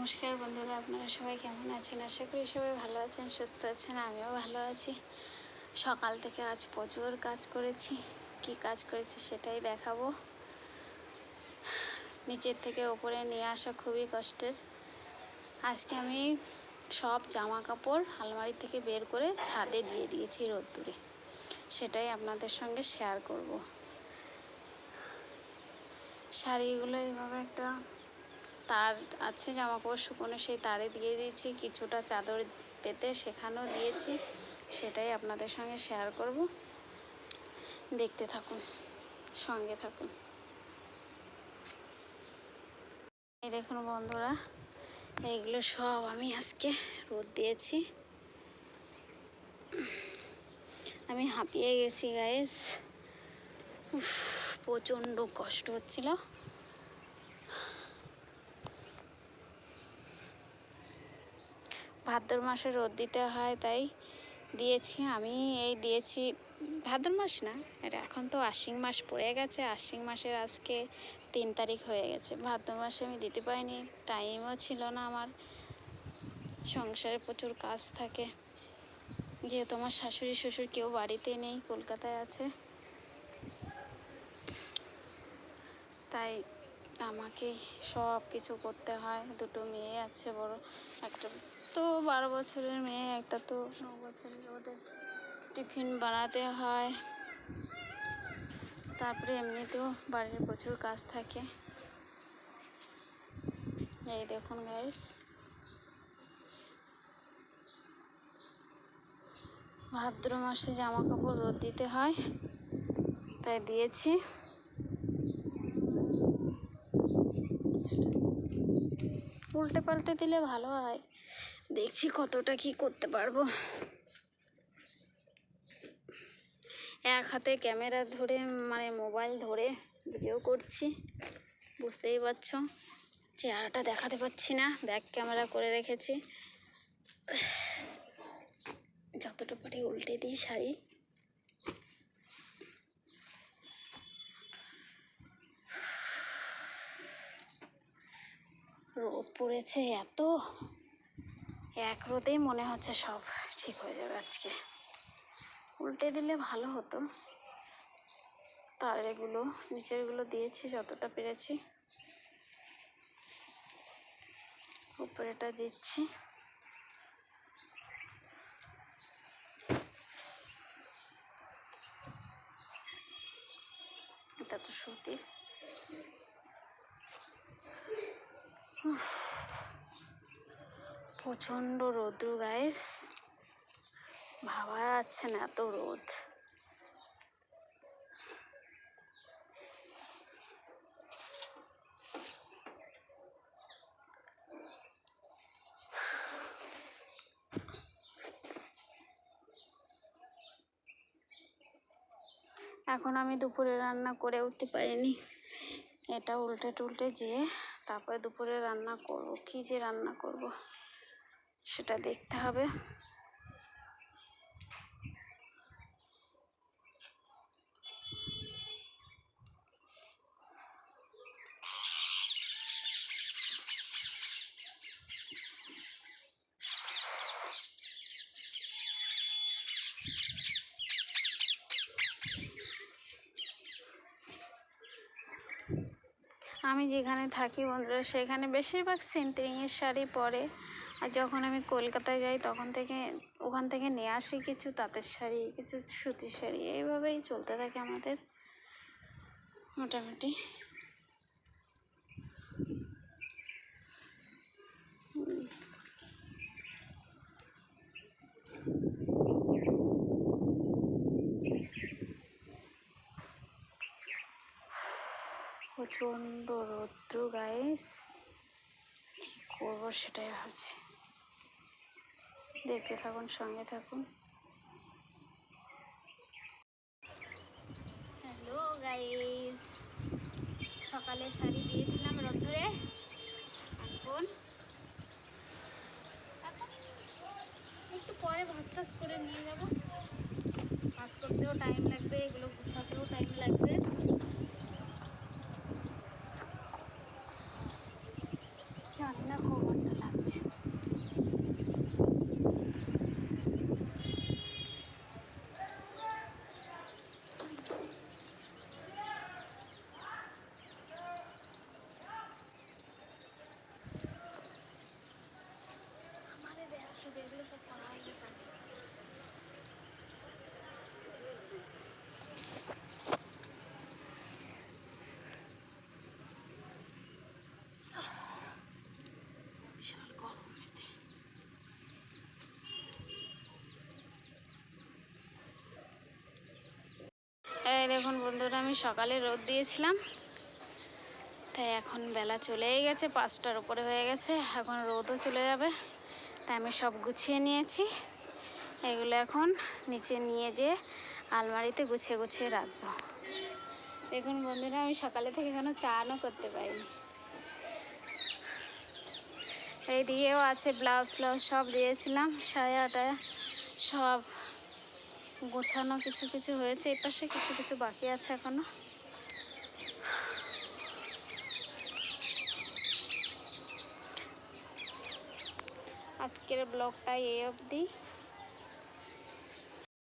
নমস্কার বন্ধুরা, আপনারা সবাই কেমন আছেন? আশা করি সবাই ভালো আছেন, সুস্থ আছেন। আমিও ভালো আছি। সকাল থেকে আজ প্রচুর কাজ করেছি। কি কাজ করেছি সেটাই দেখাবো। নিচের থেকে ওপরে নিয়ে আসা খুবই কষ্টের। আজকে আমি সব জামা কাপড় আলমারি থেকে বের করে ছাদে দিয়ে দিয়েছি রোদ্দুরে। সেটাই আপনাদের সঙ্গে শেয়ার করব। শাড়িগুলো এইভাবে একটা তার আছে, জামা কাপড় শুকনো, সেই তারে দিয়ে দিয়েছি। কিছুটা চাদর পেতে সেখানেও দিয়েছি। সেটাই আপনাদের সঙ্গে শেয়ার করব। দেখতে থাকুন, সঙ্গে থাকুন। এই দেখুন বন্ধুরা, এইগুলো সব আমি আজকে রোদ দিয়েছি। আমি হাঁপিয়ে গেছি গাইস, প্রচণ্ড কষ্ট হচ্ছিল। ভাদ্র মাসে রোদ দিতে হয়, তাই দিয়েছি। আমি এই দিয়েছি ভাদ্র মাস না, এটা এখন তো আশ্বিন মাস পড়ে গেছে। আশ্বিন মাসের আজকে 3 তারিখ হয়ে গেছে। ভাদ্র মাসে আমি দিতে পারিনি, টাইমও ছিল না আমার। সংসারে প্রচুর কাজ থাকে, যেহেতু আমার শাশুড়ি শ্বশুর কেউ বাড়িতে নেই, কলকাতায় আছে, তাই আমাকে সব কিছু করতে হয়। 2টো মেয়ে আছে, বড় একটা তো 12 বছরের মেয়ে, একটা তো 9 বছরের। ওদের টিফিন বানাতে হয়, তারপরে এমনিতেও বাড়ির প্রচুর কাজ থাকে। এই দেখুন গাইস, ভাদ্র মাসে জামা কাপড় রোদ দিতে হয়, তাই দিয়েছি। উল্টে পাল্টে দিলে ভালো হয়, দেখছি কতটা কি করতে পারবো। এক হাতে ক্যামেরা ধরে, মানে মোবাইল ধরে ভিডিও করছি, বুঝতেই পারছো। চেহারাটা দেখাতে পাচ্ছি না, ব্যাক ক্যামেরা করে রেখেছি। যতটা পারি উল্টে দিই শাড়ি। রোদ পড়েছে এত, এক রোদেই মনে হচ্ছে সব ঠিক হয়ে যাবে আজকে। উল্টে দিলে ভালো হতো। তারেগুলো নিচেরগুলো দিয়েছি যতটা পেরেছি, উপরেটা দিচ্ছি। এটা তো সুতি। প্রচণ্ড রোদ্রু গাইস, ভাবা যাচ্ছে না এত রোদ। এখন আমি দুপুরে রান্না করে উঠতে পারিনি। এটা উল্টে টুলটে যেয়ে তারপরে দুপুরে রান্না করব। কি যে রান্না করব সেটা দেখতে হবে। আমি যেখানে থাকি বন্ধুরা, সেখানে বেশিরভাগ সেন্টারিংয়ের শাড়ি পরে। আর যখন আমি কলকাতায় যাই ওখান থেকে নিয়ে আসি কিছু তাঁতের শাড়ি, কিছু সুতির শাড়ি। এইভাবেই চলতে থাকে আমাদের মোটামুটি। প্রচণ্ড রৌদ্র গাইস, কী করবো সেটাই ভাবছি। দেখতে থাকুন, সঙ্গে থাকুন। হ্যালো গাইস, সকালে শাড়ি দিয়েছিলাম রোদ্দুরে। এখন একটু পরে ভাঁজ টাজ করে নিয়ে যাব। ভাঁজ করতেও টাইম লাগবে, এগুলো গুছাতেও টাইম লাগবে। জানি না খবরটা এই দেখুন বন্ধুরা, আমি সকালে রোদ দিয়েছিলাম, তাই এখন বেলা চলেই গেছে, 5টার উপরে হয়ে গেছে, এখন রোদও চলে যাবে। তাই আমি সব গুছিয়ে নিয়েছি, এগুলো এখন নিচে নিয়ে যেয়ে আলমারিতে গুছিয়ে গুছিয়ে রাখবো। দেখুন বন্ধুরা, আমি সকালে থেকে এখনো চানও করতে পারিনি। এই দিকেও আছে ব্লাউজ ফ্লাউজ সব দিয়েছিলাম, সায়া টায়া সব গোছানো কিছু কিছু হয়েছে, এই পাশে কিছু কিছু বাকি আছে এখনো। আজকের ব্লগটা এই অবধি।